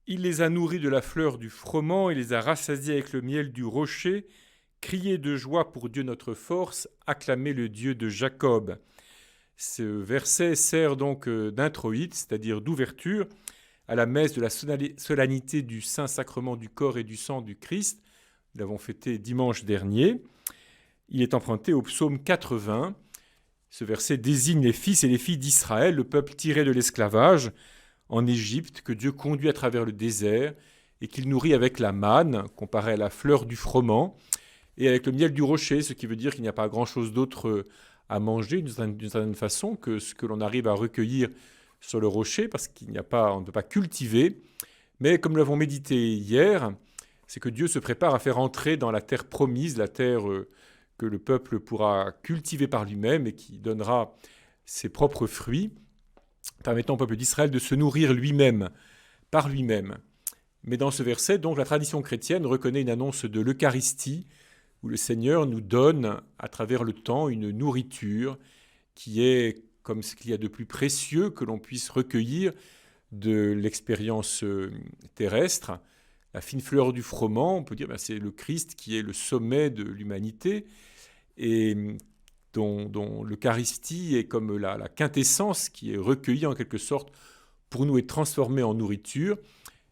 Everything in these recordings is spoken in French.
Il les a nourris de la fleur du froment, il les a rassasiés avec le miel du rocher. Criez de joie pour Dieu notre force, acclamez le Dieu de Jacob. Ce verset sert donc d'introïde, c'est-à-dire d'ouverture, à la messe de la solennité du Saint-Sacrement du corps et du sang du Christ. Nous l'avons fêté dimanche dernier. Il est emprunté au psaume 80. Ce verset désigne les fils et les filles d'Israël, le peuple tiré de l'esclavage en Égypte, que Dieu conduit à travers le désert et qu'il nourrit avec la manne, comparée à la fleur du froment, et avec le miel du rocher, ce qui veut dire qu'il n'y a pas grand-chose d'autre à manger d'une certaine façon que ce que l'on arrive à recueillir sur le rocher, parce on ne peut pas cultiver. Mais comme nous l'avons médité hier, c'est que Dieu se prépare à faire entrer dans la terre promise, la terre que le peuple pourra cultiver par lui-même et qui donnera ses propres fruits, permettant au peuple d'Israël de se nourrir lui-même, par lui-même. Mais dans ce verset, donc, la tradition chrétienne reconnaît une annonce de l'Eucharistie, où le Seigneur nous donne, à travers le temps, une nourriture qui est comme ce qu'il y a de plus précieux que l'on puisse recueillir de l'expérience terrestre. La fine fleur du froment, on peut dire, c'est le Christ qui est le sommet de l'humanité, et dont l'Eucharistie est comme la quintessence qui est recueillie en quelque sorte pour nous et transformée en nourriture.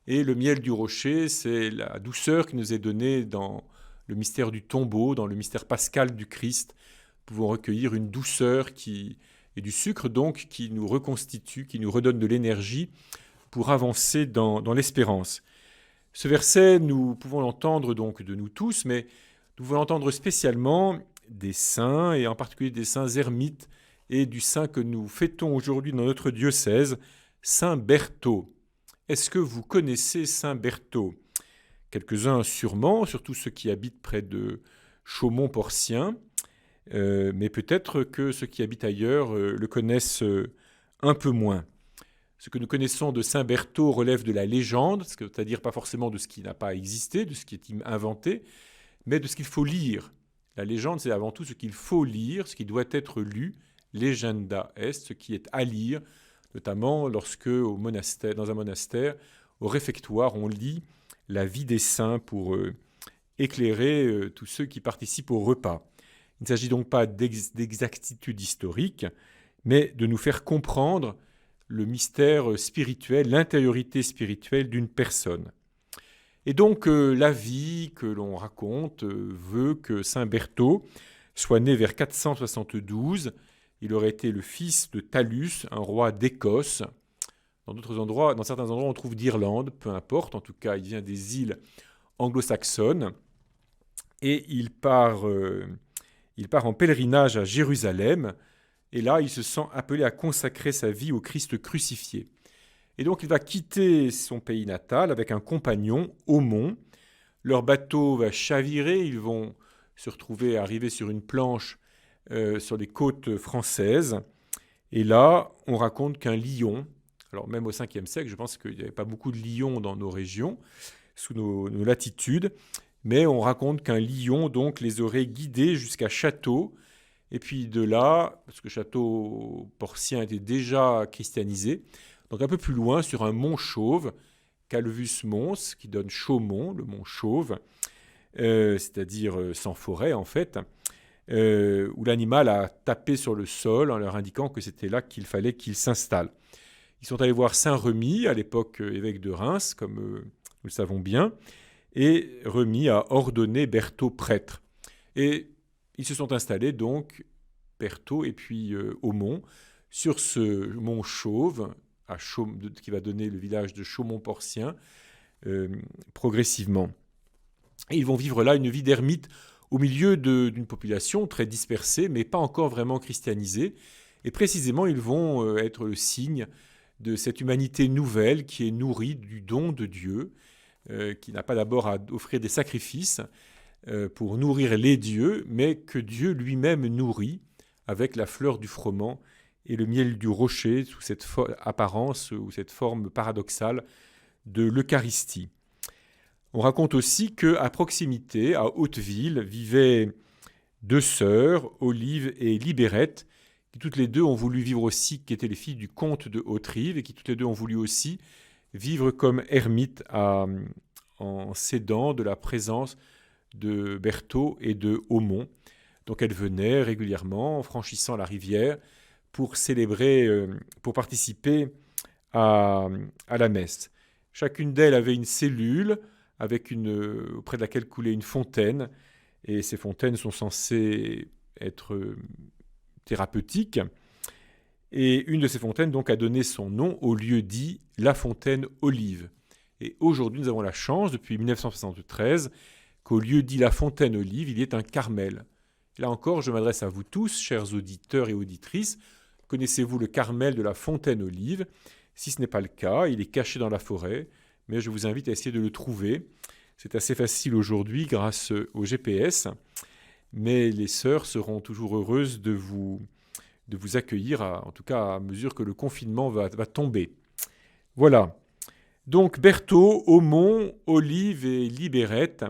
Et le miel du rocher, c'est la douceur qui nous est donnée dans le mystère du tombeau, dans le mystère pascal du Christ. Nous pouvons recueillir une douceur et du sucre donc qui nous reconstitue, qui nous redonne de l'énergie pour avancer dans l'espérance. Ce verset, nous pouvons l'entendre donc de nous tous, mais nous pouvons l'entendre spécialement des saints, et en particulier des saints ermites, et du saint que nous fêtons aujourd'hui dans notre diocèse, Saint Berthaud. Est-ce que vous connaissez Saint Berthaud ? Quelques-uns sûrement, surtout ceux qui habitent près de Chaumont-Porcien, mais peut-être que ceux qui habitent ailleurs le connaissent un peu moins. Ce que nous connaissons de Saint Berthaud relève de la légende, c'est-à-dire pas forcément de ce qui n'a pas existé, de ce qui est inventé, mais de ce qu'il faut lire. La légende, c'est avant tout ce qu'il faut lire, ce qui doit être lu, legenda est, ce qui est à lire, notamment lorsque, dans un monastère, au réfectoire, on lit la vie des saints pour éclairer tous ceux qui participent au repas. Il ne s'agit donc pas d'exactitude historique, mais de nous faire comprendre le mystère spirituel, l'intériorité spirituelle d'une personne. Et donc la vie que l'on raconte veut que Saint Berthaud soit né vers 472. Il aurait été le fils de Talus, un roi d'Écosse. Dans certains endroits, on trouve d'Irlande, peu importe. En tout cas, il vient des îles anglo-saxonnes. Et il part en pèlerinage à Jérusalem. Et là, il se sent appelé à consacrer sa vie au Christ crucifié. Et donc, il va quitter son pays natal avec un compagnon, Aumont. Leur bateau va chavirer. Ils vont se retrouver arriver sur une planche sur les côtes françaises. Et là, on raconte qu'un lion, alors même au 5e siècle, je pense qu'il n'y avait pas beaucoup de lions dans nos régions, sous nos latitudes, mais on raconte qu'un lion donc les aurait guidés jusqu'à Château. Et puis de là, parce que Château-Porcien était déjà christianisé, donc un peu plus loin, sur un mont chauve, Calvus Mons, qui donne Chaumont, le mont chauve, c'est-à-dire sans forêt en fait, où l'animal a tapé sur le sol en leur indiquant que c'était là qu'il fallait qu'il s'installe. Ils sont allés voir Saint Remi, à l'époque évêque de Reims, comme nous le savons bien, et Remi a ordonné Berthaud prêtre. Et ils se sont installés donc, Berthaud et puis Aumont, sur ce mont chauve, qui va donner le village de Chaumont-Porcien, progressivement. Et ils vont vivre là une vie d'ermite au milieu d'une population très dispersée, mais pas encore vraiment christianisée. Et précisément, ils vont être le signe de cette humanité nouvelle qui est nourrie du don de Dieu, qui n'a pas d'abord à offrir des sacrifices, pour nourrir les dieux, mais que Dieu lui-même nourrit avec la fleur du froment et le miel du rocher sous cette apparence ou cette forme paradoxale de l'Eucharistie. On raconte aussi qu'à proximité, à Hauteville, vivaient deux sœurs, Olive et Libérette, qui toutes les deux ont voulu vivre aussi, qui étaient les filles du comte de Hauterive, et qui toutes les deux ont voulu aussi vivre comme ermites en s'aidant de la présence de Berthaud et de Aumont. Donc elles venaient régulièrement, en franchissant la rivière, pour célébrer, pour participer à la messe. Chacune d'elles avait une cellule auprès de laquelle coulait une fontaine, et ces fontaines sont censées être thérapeutiques. Et une de ces fontaines donc a donné son nom au lieu dit la fontaine Olive. Et aujourd'hui, nous avons la chance, depuis 1973, qu'au lieu dit la fontaine Olive, il y ait un Carmel. Et là encore, je m'adresse à vous tous, chers auditeurs et auditrices. Connaissez-vous le Carmel de la fontaine Olive ? Si ce n'est pas le cas, il est caché dans la forêt, mais je vous invite à essayer de le trouver. C'est assez facile aujourd'hui grâce au GPS, mais les sœurs seront toujours heureuses de vous accueillir, en tout cas à mesure que le confinement va tomber. Voilà. Donc Berthaud, Aumont, Olive et Libérette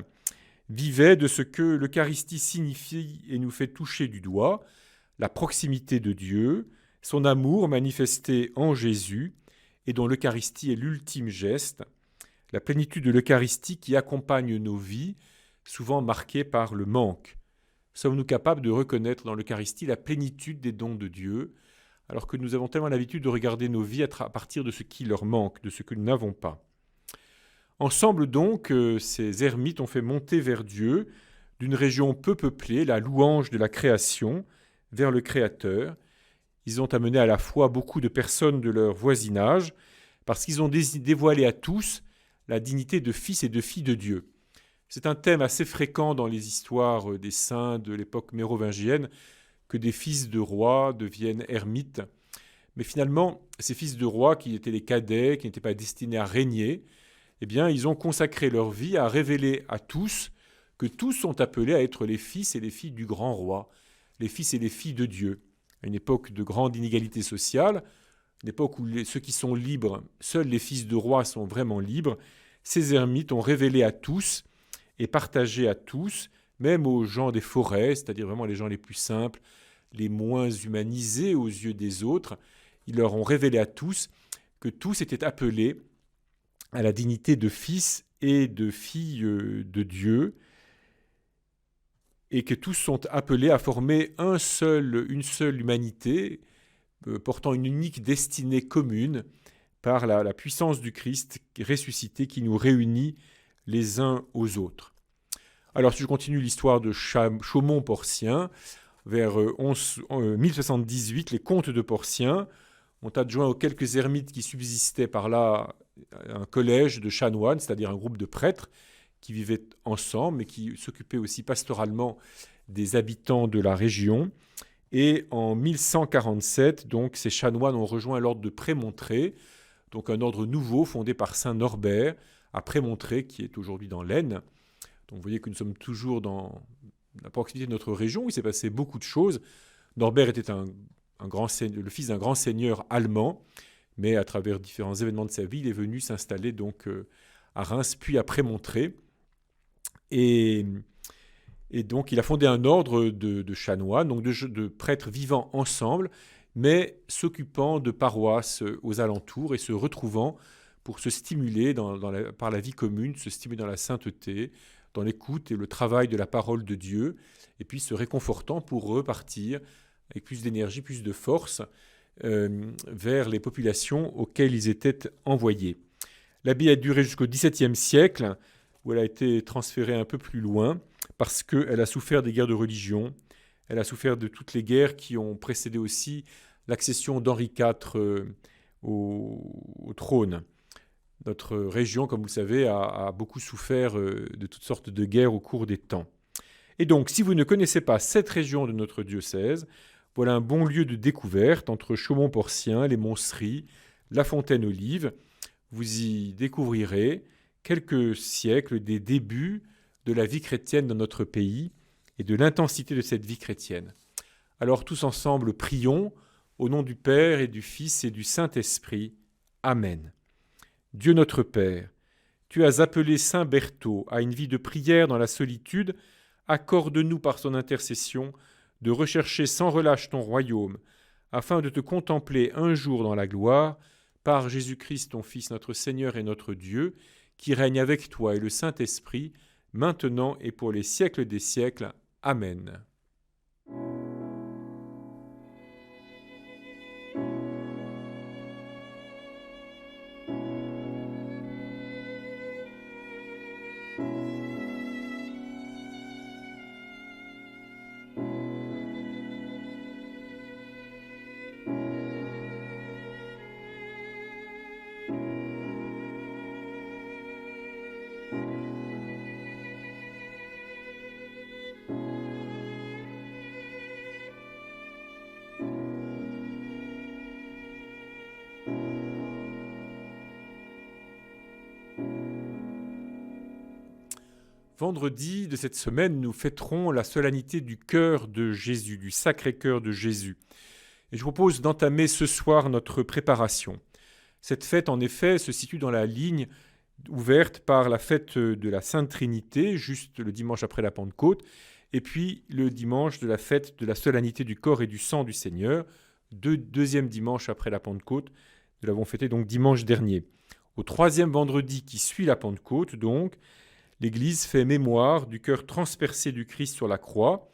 vivaient de ce que l'Eucharistie signifie et nous fait toucher du doigt, la proximité de Dieu, son amour manifesté en Jésus, et dont l'Eucharistie est l'ultime geste, la plénitude de l'Eucharistie qui accompagne nos vies, souvent marquées par le manque. Sommes-nous capables de reconnaître dans l'Eucharistie la plénitude des dons de Dieu, alors que nous avons tellement l'habitude de regarder nos vies à partir de ce qui leur manque, de ce que nous n'avons pas. Ensemble donc, ces ermites ont fait monter vers Dieu, d'une région peu peuplée, la louange de la création, vers le Créateur. Ils ont amené à la fois beaucoup de personnes de leur voisinage, parce qu'ils ont dévoilé à tous la dignité de fils et de filles de Dieu. C'est un thème assez fréquent dans les histoires des saints de l'époque mérovingienne, que des fils de rois deviennent ermites. Mais finalement, ces fils de rois, qui étaient les cadets, qui n'étaient pas destinés à régner, eh bien, ils ont consacré leur vie à révéler à tous que tous sont appelés à être les fils et les filles du grand roi, les fils et les filles de Dieu. À une époque de grande inégalité sociale, une époque où ceux qui sont libres, seuls les fils de rois sont vraiment libres, ces ermites ont révélé à tous et partagé à tous, même aux gens des forêts, c'est-à-dire vraiment les gens les plus simples, les moins humanisés aux yeux des autres, ils leur ont révélé à tous que tous étaient appelés à la dignité de fils et de filles de Dieu, et que tous sont appelés à former une seule humanité, portant une unique destinée commune par la puissance du Christ ressuscité qui nous réunit les uns aux autres. Alors, si je continue l'histoire de Chaumont-Porcien, vers 1078, les comtes de Porcien ont adjoint aux quelques ermites qui subsistaient par là un collège de chanoines, c'est-à-dire un groupe de prêtres qui vivaient ensemble et qui s'occupaient aussi pastoralement des habitants de la région. Et en 1147, donc, ces chanoines ont rejoint l'ordre de Prémontré, donc un ordre nouveau fondé par saint Norbert à Prémontré, qui est aujourd'hui dans l'Aisne. Donc vous voyez que nous sommes toujours dans la proximité de notre région, où il s'est passé beaucoup de choses. Norbert était le fils d'un grand seigneur allemand, mais à travers différents événements de sa vie, il est venu s'installer donc à Reims, puis à Prémontré. Et donc il a fondé un ordre de chanoines, donc de prêtres vivant ensemble, mais s'occupant de paroisses aux alentours et se retrouvant pour se stimuler par la vie commune, se stimuler dans la sainteté, dans l'écoute et le travail de la parole de Dieu, et puis se réconfortant pour repartir avec plus d'énergie, plus de force vers les populations auxquelles ils étaient envoyés. L'abbaye a duré jusqu'au XVIIe siècle, où elle a été transférée un peu plus loin, parce qu'elle a souffert des guerres de religion, elle a souffert de toutes les guerres qui ont précédé aussi l'accession d'Henri IV au trône. Notre région, comme vous le savez, a beaucoup souffert de toutes sortes de guerres au cours des temps. Et donc, si vous ne connaissez pas cette région de notre diocèse, voilà un bon lieu de découverte entre Chaumont-Porcien, les Monceries, la Fontaine-Olive. Vous y découvrirez quelques siècles des débuts de la vie chrétienne dans notre pays et de l'intensité de cette vie chrétienne. Alors tous ensemble, prions au nom du Père et du Fils et du Saint-Esprit. Amen. Dieu notre Père, tu as appelé saint Berthaud à une vie de prière dans la solitude. Accorde-nous par son intercession de rechercher sans relâche ton royaume, afin de te contempler un jour dans la gloire, par Jésus-Christ ton Fils, notre Seigneur et notre Dieu, qui règne avec toi et le Saint-Esprit, maintenant et pour les siècles des siècles. Amen. Vendredi de cette semaine, nous fêterons la solennité du cœur de Jésus, du Sacré-Cœur de Jésus. Et je vous propose d'entamer ce soir notre préparation. Cette fête, en effet, se situe dans la ligne ouverte par la fête de la Sainte Trinité, juste le dimanche après la Pentecôte, et puis le dimanche de la fête de la solennité du corps et du sang du Seigneur, deuxième dimanche après la Pentecôte. Nous l'avons fêté donc dimanche dernier. Au troisième vendredi qui suit la Pentecôte, donc, l'Église fait mémoire du cœur transpercé du Christ sur la croix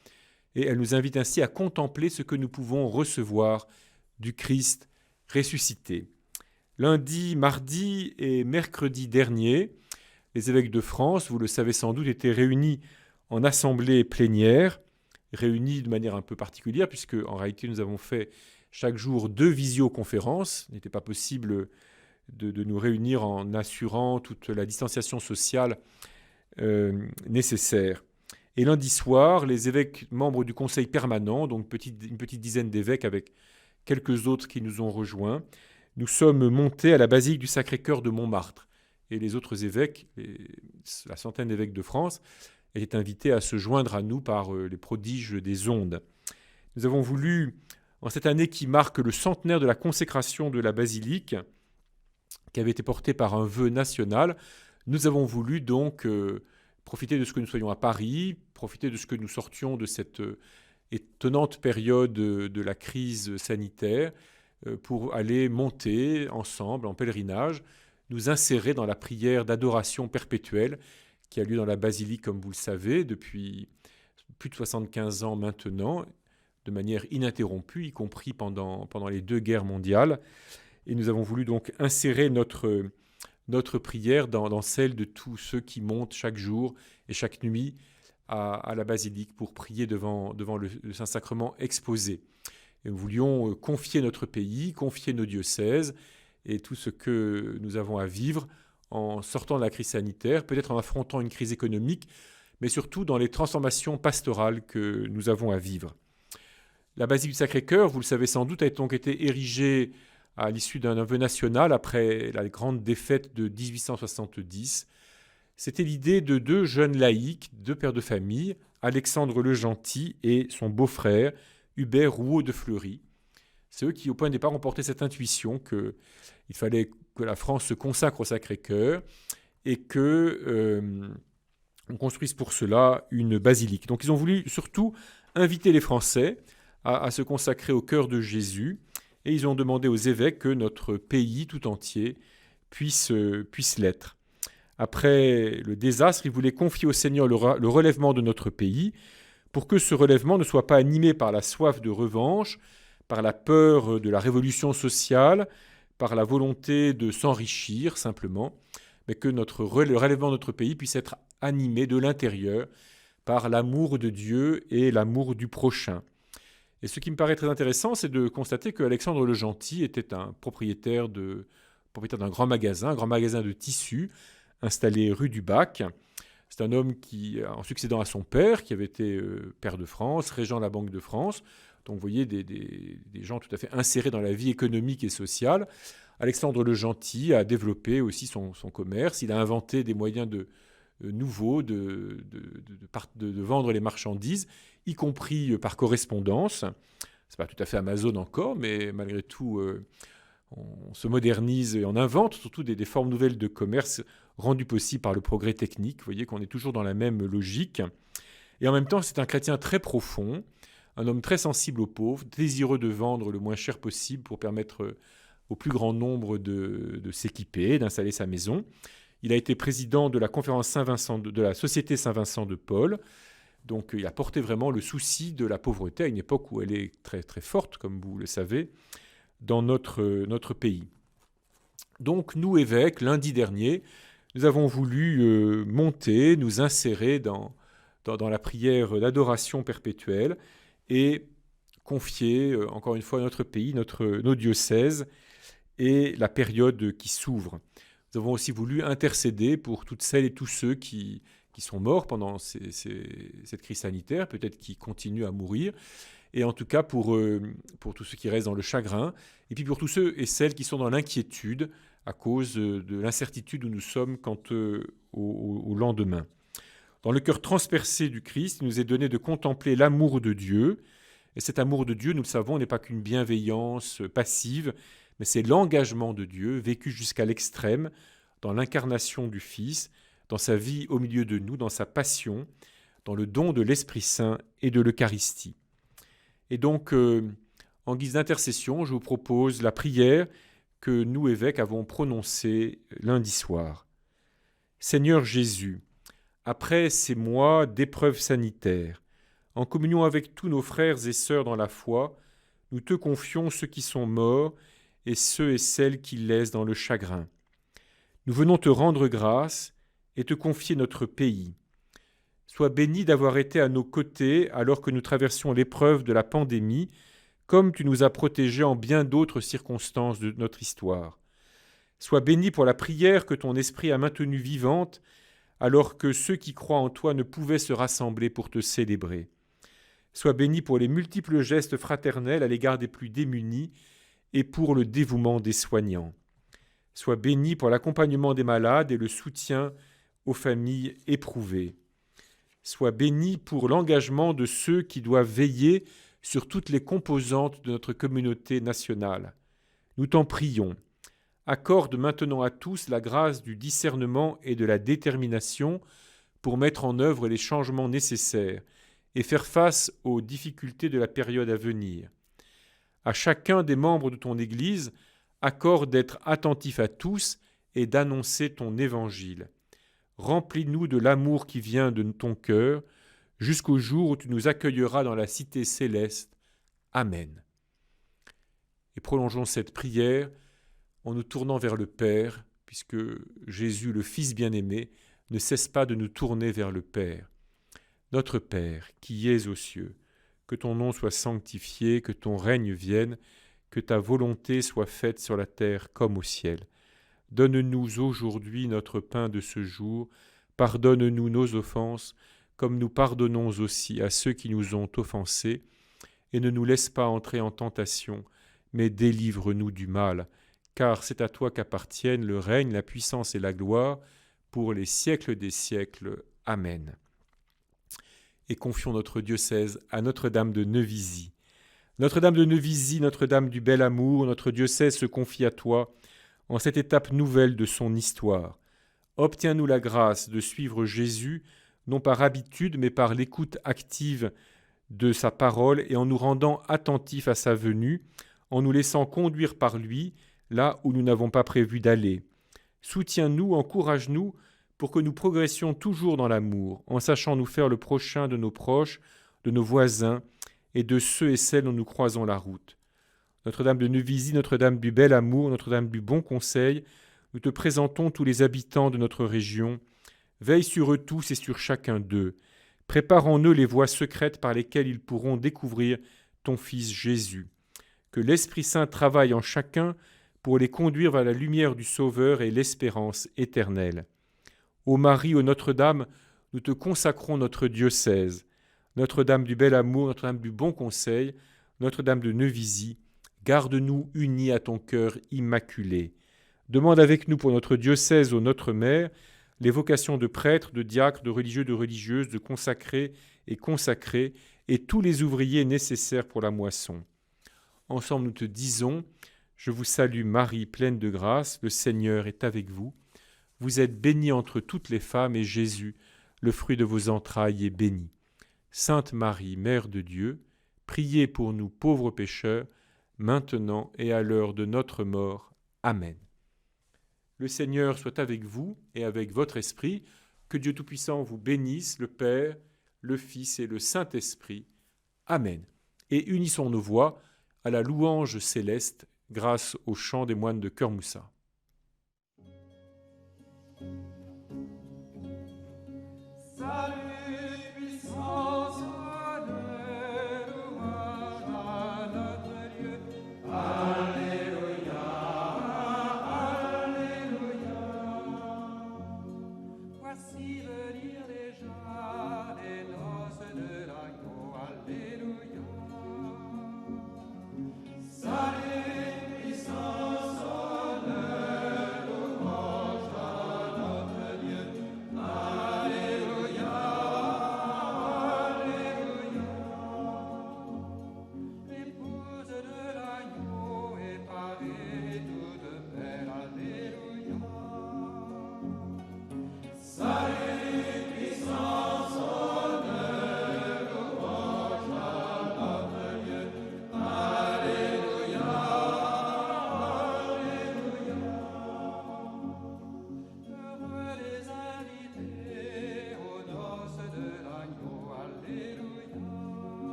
et elle nous invite ainsi à contempler ce que nous pouvons recevoir du Christ ressuscité. Lundi, mardi et mercredi dernier, les évêques de France, vous le savez sans doute, étaient réunis en assemblée plénière, réunis de manière un peu particulière puisque en réalité nous avons fait chaque jour 2 visioconférences. Il n'était pas possible de nous réunir en assurant toute la distanciation sociale nécessaire. Et lundi soir, les évêques membres du conseil permanent, donc une petite dizaine d'évêques avec quelques autres qui nous ont rejoints, nous sommes montés à la basilique du Sacré-Cœur de Montmartre. Et les autres évêques, la centaine d'évêques de France, étaient invités à se joindre à nous par les prodiges des ondes. Nous avons voulu, en cette année qui marque le centenaire de la consécration de la basilique, qui avait été portée par un vœu national, nous avons voulu donc profiter de ce que nous soyons à Paris, profiter de ce que nous sortions de cette étonnante période de la crise sanitaire pour aller monter ensemble en pèlerinage, nous insérer dans la prière d'adoration perpétuelle qui a lieu dans la basilique, comme vous le savez, depuis plus de 75 ans maintenant, de manière ininterrompue, y compris pendant les 2 guerres mondiales. Et nous avons voulu donc insérer notre prière dans celle de tous ceux qui montent chaque jour et chaque nuit à la basilique pour prier devant le Saint-Sacrement exposé. Et nous voulions confier notre pays, confier nos diocèses et tout ce que nous avons à vivre en sortant de la crise sanitaire, peut-être en affrontant une crise économique, mais surtout dans les transformations pastorales que nous avons à vivre. La basilique du Sacré-Cœur, vous le savez sans doute, a donc été érigée à l'issue d'un vœu national après la grande défaite de 1870. C'était l'idée de 2 jeunes laïcs, 2 pères de famille, Alexandre le Gentil et son beau-frère, Hubert Rouault de Fleury. C'est eux qui, au point de départ, ont porté cette intuition qu'il fallait que la France se consacre au Sacré-Cœur et qu'on construise pour cela une basilique. Donc ils ont voulu surtout inviter les Français à se consacrer au cœur de Jésus et ils ont demandé aux évêques que notre pays tout entier puisse l'être. Après le désastre, ils voulaient confier au Seigneur le relèvement de notre pays pour que ce relèvement ne soit pas animé par la soif de revanche, par la peur de la révolution sociale, par la volonté de s'enrichir simplement, mais que le relèvement de notre pays puisse être animé de l'intérieur par l'amour de Dieu et l'amour du prochain. Et ce qui me paraît très intéressant, c'est de constater qu'Alexandre le Gentil était un propriétaire d'un grand magasin de tissus, installé rue du Bac. C'est un homme qui, en succédant à son père, qui avait été pair de France, régent de la Banque de France, donc vous voyez des gens tout à fait insérés dans la vie économique et sociale. Alexandre le Gentil a développé aussi son commerce, il a inventé des moyens nouveau de vendre les marchandises, y compris par correspondance. Ce n'est pas tout à fait Amazon encore, mais malgré tout, on se modernise et on invente surtout des formes nouvelles de commerce rendues possibles par le progrès technique. Vous voyez qu'on est toujours dans la même logique. Et en même temps, c'est un chrétien très profond, un homme très sensible aux pauvres, désireux de vendre le moins cher possible pour permettre au plus grand nombre de s'équiper, d'installer sa maison. Il a été président de la conférence Saint-Vincent, de la Société Saint-Vincent de Paul. Donc il a porté vraiment le souci de la pauvreté à une époque où elle est très, très forte, comme vous le savez, dans notre pays. Donc nous, évêques, lundi dernier, nous avons voulu monter, nous insérer dans la prière d'adoration perpétuelle et confier, encore une fois, notre pays, nos diocèses et la période qui s'ouvre. Nous avons aussi voulu intercéder pour toutes celles et tous ceux qui sont morts pendant cette crise sanitaire, peut-être qui continuent à mourir, et en tout cas pour tous ceux qui restent dans le chagrin, et puis pour tous ceux et celles qui sont dans l'inquiétude à cause de l'incertitude où nous sommes quant au lendemain. Dans le cœur transpercé du Christ, il nous est donné de contempler l'amour de Dieu, et cet amour de Dieu, nous le savons, n'est pas qu'une bienveillance passive, mais c'est l'engagement de Dieu, vécu jusqu'à l'extrême, dans l'incarnation du Fils, dans sa vie au milieu de nous, dans sa passion, dans le don de l'Esprit Saint et de l'Eucharistie. Et donc, en guise d'intercession, je vous propose la prière que nous, évêques, avons prononcée lundi soir. Seigneur Jésus, après ces mois d'épreuves sanitaires, en communion avec tous nos frères et sœurs dans la foi, nous te confions ceux qui sont morts et ceux et celles qui laissent dans le chagrin. Nous venons te rendre grâce et te confier notre pays. Sois béni d'avoir été à nos côtés alors que nous traversions l'épreuve de la pandémie, comme tu nous as protégés en bien d'autres circonstances de notre histoire. Sois béni pour la prière que ton esprit a maintenue vivante, alors que ceux qui croient en toi ne pouvaient se rassembler pour te célébrer. Sois béni pour les multiples gestes fraternels à l'égard des plus démunis et pour le dévouement des soignants. Sois béni pour l'accompagnement des malades et le soutien aux familles éprouvées. Sois béni pour l'engagement de ceux qui doivent veiller sur toutes les composantes de notre communauté nationale. Nous t'en prions. Accorde maintenant à tous la grâce du discernement et de la détermination pour mettre en œuvre les changements nécessaires et faire face aux difficultés de la période à venir. À chacun des membres de ton Église, accorde d'être attentif à tous et d'annoncer ton évangile. Remplis-nous de l'amour qui vient de ton cœur, jusqu'au jour où tu nous accueilleras dans la cité céleste. Amen. Et prolongeons cette prière en nous tournant vers le Père, puisque Jésus, le Fils bien-aimé, ne cesse pas de nous tourner vers le Père. Notre Père, qui es aux cieux, que ton nom soit sanctifié, que ton règne vienne, que ta volonté soit faite sur la terre comme au ciel. Donne-nous aujourd'hui notre pain de ce jour, pardonne-nous nos offenses, comme nous pardonnons aussi à ceux qui nous ont offensés, et ne nous laisse pas entrer en tentation, mais délivre-nous du mal, car c'est à toi qu'appartiennent le règne, la puissance et la gloire, pour les siècles des siècles. Amen. Et confions notre diocèse à Notre-Dame de Neuvisi. Notre-Dame de Neuvisi, Notre-Dame du Bel Amour, notre diocèse se confie à toi en cette étape nouvelle de son histoire. Obtiens-nous la grâce de suivre Jésus, non par habitude, mais par l'écoute active de sa parole et en nous rendant attentifs à sa venue, en nous laissant conduire par lui là où nous n'avons pas prévu d'aller. Soutiens-nous, encourage-nous pour que nous progressions toujours dans l'amour, en sachant nous faire le prochain de nos proches, de nos voisins et de ceux et celles dont nous croisons la route. Notre-Dame de Neuvisi, Notre-Dame du Bel Amour, Notre-Dame du Bon Conseil, nous te présentons tous les habitants de notre région. Veille sur eux tous et sur chacun d'eux. Prépare en eux les voies secrètes par lesquelles ils pourront découvrir ton Fils Jésus. Que l'Esprit Saint travaille en chacun pour les conduire vers la lumière du Sauveur et l'espérance éternelle. Ô Marie, ô Notre-Dame, nous te consacrons notre diocèse. Notre-Dame du Bel Amour, Notre-Dame du Bon Conseil, Notre-Dame de Neuvisi, garde-nous unis à ton cœur immaculé. Demande avec nous pour notre diocèse, ô Notre Mère, les vocations de prêtres, de diacres, de religieux, de religieuses, de consacrés et consacrées, et tous les ouvriers nécessaires pour la moisson. Ensemble, nous te disons, je vous salue Marie, pleine de grâce, le Seigneur est avec vous. Vous êtes bénie entre toutes les femmes, et Jésus, le fruit de vos entrailles, est béni. Sainte Marie, Mère de Dieu, priez pour nous pauvres pécheurs, maintenant et à l'heure de notre mort. Amen. Le Seigneur soit avec vous et avec votre esprit. Que Dieu Tout-Puissant vous bénisse, le Père, le Fils et le Saint-Esprit. Amen. Et unissons nos voix à la louange céleste grâce au chant des moines de Cœur Moussa.